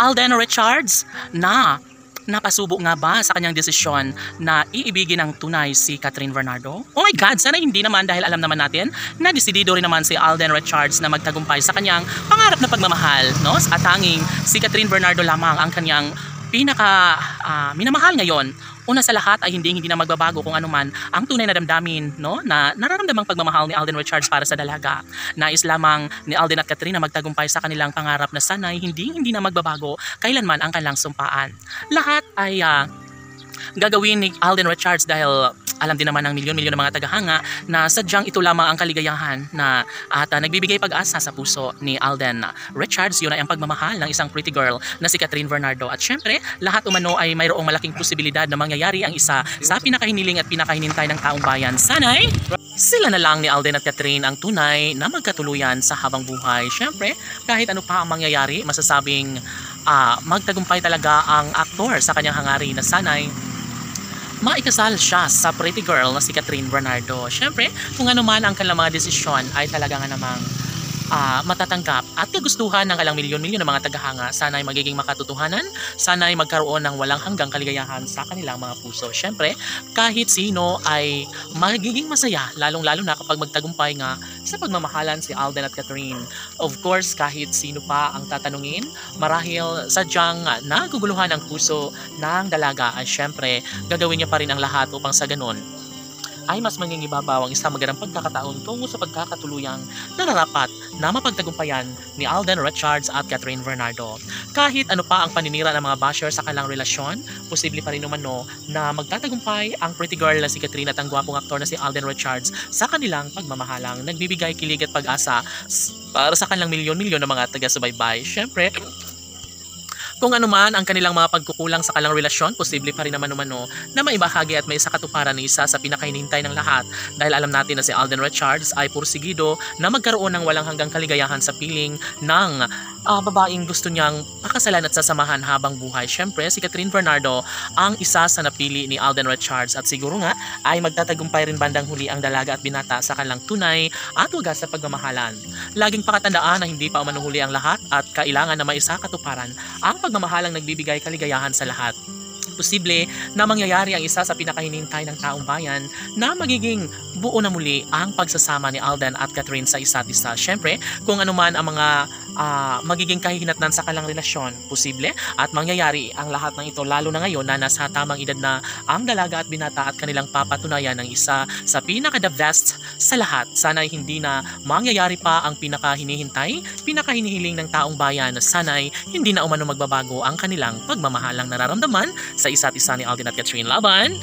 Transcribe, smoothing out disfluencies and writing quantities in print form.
Alden Richards na napasubo nga ba sa kanyang desisyon na iibigin ng tunay si Catherine Bernardo? Oh my God, sana hindi naman dahil alam naman natin na desidido rin naman si Alden Richards na magtagumpay sa kanyang pangarap na pagmamahal, no? At tanging si Catherine Bernardo lamang ang kanyang minamahal ngayon. Una sa lahat ay hindi na magbabago kung anuman ang tunay na damdamin, no, na nararamdamang pagmamahal ni Alden Richards para sa dalaga. Nais lamang ni Alden at Catherine na magtagumpay sa kanilang pangarap na sana'y hindi na magbabago kailanman ang kanilang sumpaan. Lahat ay gagawin ni Alden Richards dahil alam din naman ng milyon-milyon ng mga tagahanga na sadyang ito lamang ang kaligayahan na nagbibigay pag-asa sa puso ni Alden Richards. Yun ay ang pagmamahal ng isang pretty girl na si Catherine Bernardo. At syempre, lahat umano ay mayroong malaking posibilidad na mangyayari ang isa sa pinakahiniling at pinakahinintay ng taong bayan. Sana'y sila na lang ni Alden at Catherine ang tunay na magkatuluyan sa habang buhay. Syempre, kahit ano pa ang mangyayari, masasabing magtagumpay talaga ang aktor sa kanyang hangarin na sana'y maikasal siya sa pretty girl na si Catherine Bernardo. Syempre, kung ano man ang kanilang mga desisyon ay talaga nga namang matatanggap at kagustuhan ng alang milyon-milyon ng mga tagahanga. Sana'y magiging makatotohanan, sana'y magkaroon ng walang hanggang kaligayahan sa kanilang mga puso. Syempre, kahit sino ay magiging masaya, lalong-lalo na kapag magtagumpay nga sa pagmamahalan si Alden at Catherine. Of course, kahit sino pa ang tatanungin, marahil sadyang naguguluhan ang puso ng dalaga ay syempre, gagawin niya pa rin ang lahat upang sa ganun ay mas mangingibabaw ang isang magandang pagkakataon tungo sa pagkakatuluyang nararapat na mapagtagumpayan ni Alden Richards at Catherine Bernardo. Kahit ano pa ang paninira ng mga basher sa kanilang relasyon, posible pa rin umano na magtatagumpay ang pretty girl na si Catherine at ang gwapong aktor na si Alden Richards sa kanilang pagmamahalang nagbibigay kilig at pag-asa para sa kanilang milyon-milyon ng mga taga-subaybay. Syempre, kung ano man ang kanilang mga pagkukulang sa kanilang relasyon, posible pa rin naman umano na maibahagi at may isakatuparan ng isa sa pinakahinihintay ng lahat. Dahil alam natin na si Alden Richards ay pursigido na magkaroon ng walang hanggang kaligayahan sa piling ng babaeng gusto niyang pakasalan at sasamahan habang buhay. Syempre, si Catherine Bernardo ang isa sa napili ni Alden Richards at siguro nga ay magtatagumpay rin bandang huli ang dalaga at binata sa kanilang tunay at wagas sa pagmamahalan. Laging pakatandaan na hindi pa umanuhuli ang lahat at kailangan na may isakatuparan ang pagmamahalang nagbibigay kaligayahan sa lahat. Posible na mangyayari ang isa sa pinakahinihintay ng taong bayan na magiging buo na muli ang pagsasama ni Alden at Catherine sa isa't isa. Syempre, kung ano man ang mga magiging kahihinatnan sa kanilang relasyon, posible at mangyayari ang lahat ng ito lalo na ngayon na nasa tamang edad na ang dalaga at binata at kanilang papatunayan ng isa sa pinaka-the best sa lahat. Sana'y hindi na mangyayari pa ang pinakahinihintay, pinakahinihiling ng taong bayan. Sana'y hindi na umano magbabago ang kanilang pagmamahalang nararamdaman sa isa't isa ni Alden at Catherine. Laban!